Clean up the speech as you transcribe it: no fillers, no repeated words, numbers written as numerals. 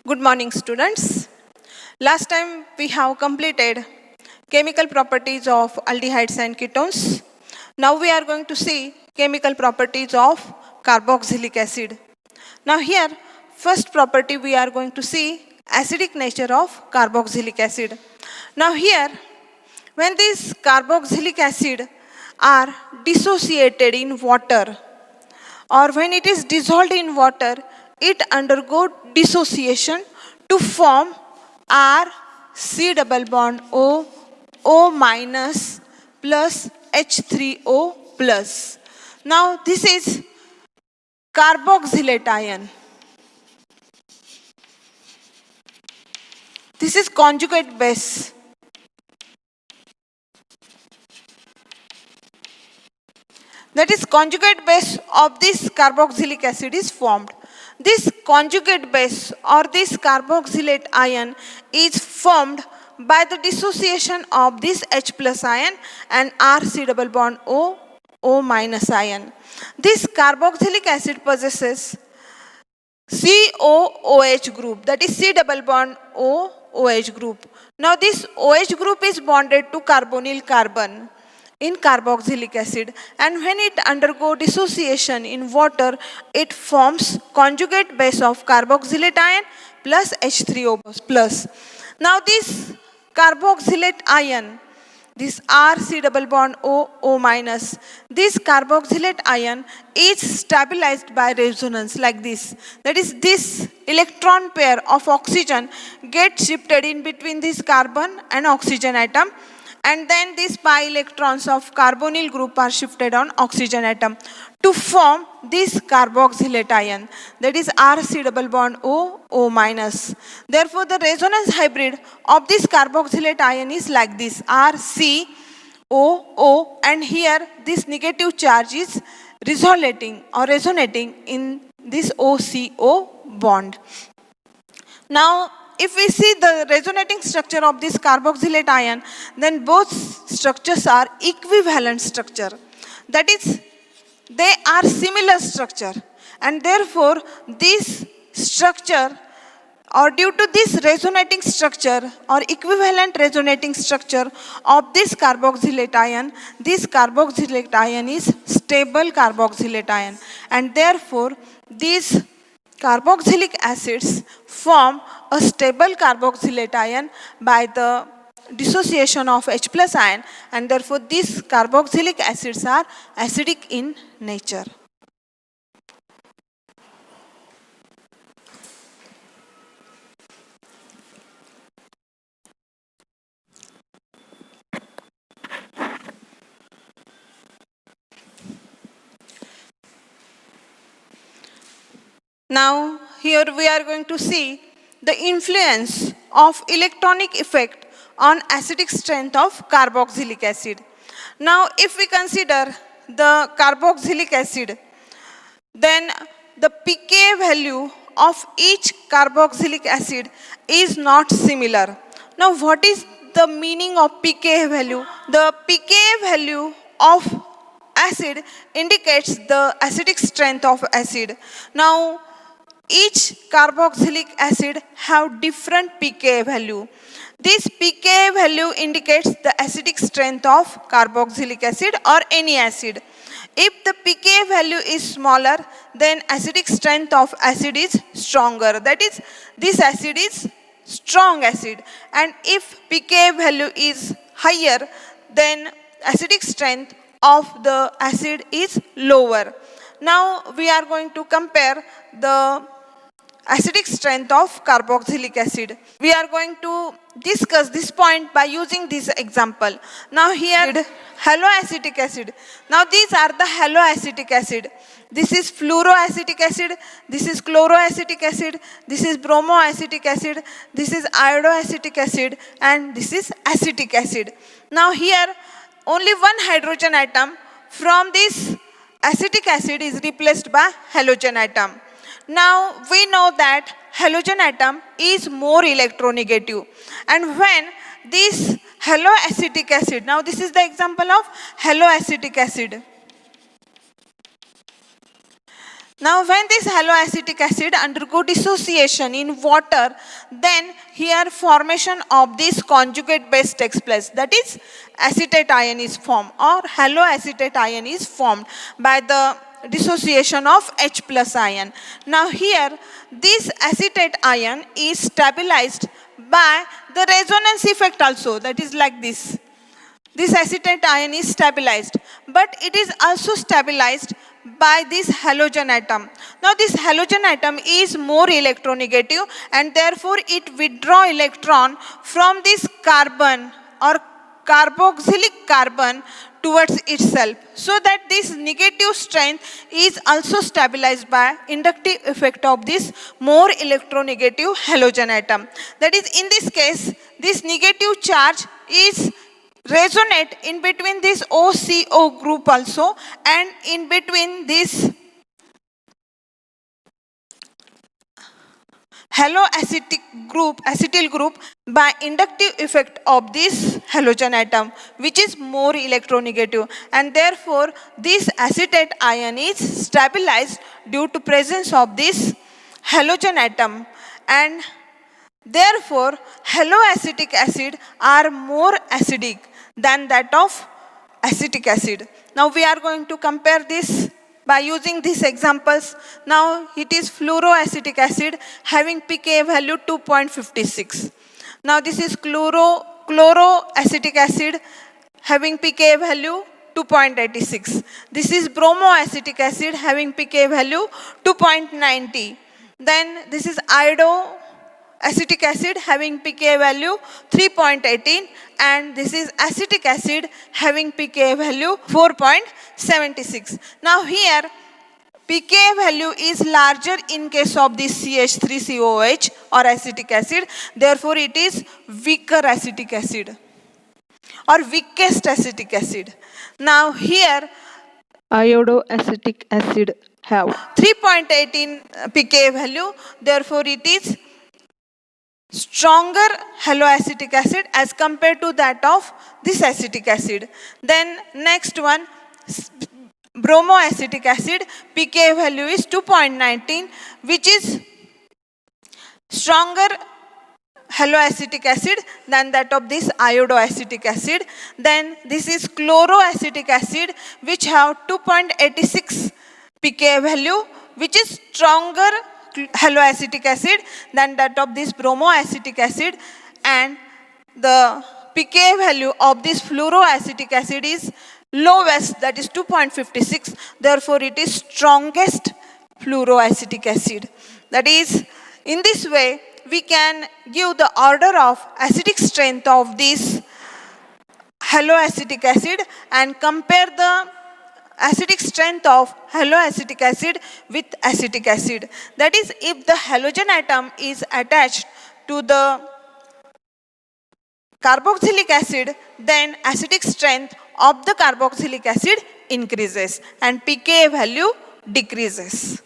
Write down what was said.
Good morning, students. Last time we have completed chemical properties of aldehydes and ketones. Now we are going to see chemical properties of carboxylic acid. Now here, first property we are going to see acidic nature of carboxylic acid. Now here, when these carboxylic acid are dissociated in water, or when it is dissolved in water, it undergo dissociation to form R C double bond O, O minus plus H3O plus. Now this is carboxylate ion. This is conjugate base. That is, conjugate base of this carboxylic acid is formed. This conjugate base or this carboxylate ion is formed by the dissociation of this H plus ion and RC double bond O, O minus ion. This carboxylic acid possesses COOH group, that is C double bond O, OH group. Now this OH group is bonded to carbonyl carbon in carboxylic acid, and when it undergo dissociation in water, it forms conjugate base of carboxylate ion plus H3O plus. Now this carboxylate ion, this RC double bond O, O minus, this carboxylate ion is stabilized by resonance like this. That is, this electron pair of oxygen gets shifted in between this carbon and oxygen atom, and then these pi electrons of carbonyl group are shifted on oxygen atom to form this carboxylate ion, that is RC double bond O, O minus. Therefore, the resonance hybrid of this carboxylate ion is like this, RC O, O, and here this negative charge is resonating in this OCO bond. Now, if we see the resonating structure of this carboxylate ion, then both structures are equivalent structure. That is, they are similar structure, and therefore this structure, or due to this resonating structure or equivalent resonating structure of this carboxylate ion is stable carboxylate ion, and therefore these carboxylic acids form a stable carboxylate ion by the dissociation of H plus ion, and therefore these carboxylic acids are acidic in nature. Now here we are going to see the influence of electronic effect on acidic strength of carboxylic acid. Now if we consider the carboxylic acid, then the pK value of each carboxylic acid is not similar. Now what is the meaning of pK value? The pK value of acid indicates the acidic strength of acid. Now each carboxylic acid have different pK value. This pK value indicates the acidic strength of carboxylic acid or any acid. If the pK value is smaller, then acidic strength of acid is stronger. That is, this acid is strong acid. And if pK value is higher, then acidic strength of the acid is lower. Now we are going to compare the acidic strength of carboxylic acid. We are going to discuss this point by using this example. Now here, haloacetic acid. Now these are the haloacetic acid. This is fluoroacetic acid, this is chloroacetic acid, this is bromoacetic acid, this is iodoacetic acid, and this is acetic acid. Now here, only one hydrogen atom from this acetic acid is replaced by halogen atom. Now we know that halogen atom is more electronegative, and when this haloacetic acid, now this is the example of haloacetic acid. Now when this haloacetic acid undergo dissociation in water, then here formation of this conjugate base takes place. That is acetate ion is formed or haloacetate ion is formed by the dissociation of H plus ion. Now here this acetate ion is stabilized by the resonance effect also, that is like this. This acetate ion is stabilized, but it is also stabilized by this halogen atom. Now this halogen atom is more electronegative and therefore it withdraw electron from this carbon or carboxylic carbon towards itself, so that this negative strength is also stabilized by inductive effect of this more electronegative halogen atom. That is, in this case, this negative charge is resonate in between this OCO group also and in between this haloacetic group, acetyl group by inductive effect of this halogen atom, which is more electronegative, and therefore this acetate ion is stabilized due to presence of this halogen atom, and therefore haloacetic acid are more acidic than that of acetic acid. Now we are going to compare this by using these examples. Now it is fluoroacetic acid having pK value 2.56. Now this is chloroacetic acid having pK value 2.86. This is bromoacetic acid having pK value 2.90. Then this is iodoacetic acid having pK value 3.18, and this is acetic acid having pK value 4.76. Now here pK value is larger in case of this CH3COOH or acetic acid, therefore it is weaker acetic acid or weakest acetic acid. Now here iodoacetic acid have 3.18 pK value, therefore it is stronger haloacetic acid as compared to that of this acetic acid. Then next one, bromoacetic acid, pK value is 2.19, which is stronger haloacetic acid than that of this iodoacetic acid. Then this is chloroacetic acid, which have 2.86 pK value, which is stronger haloacetic acid than that of this bromoacetic acid, and the pK value of this fluoroacetic acid is lowest, that is 2.56, therefore it is strongest fluoroacetic acid. That is, in this way we can give the order of acidic strength of this haloacetic acid and compare the acidic strength of haloacetic acid with acetic acid. That is, if the halogen atom is attached to the carboxylic acid, then acidic strength of the carboxylic acid increases and pK value decreases.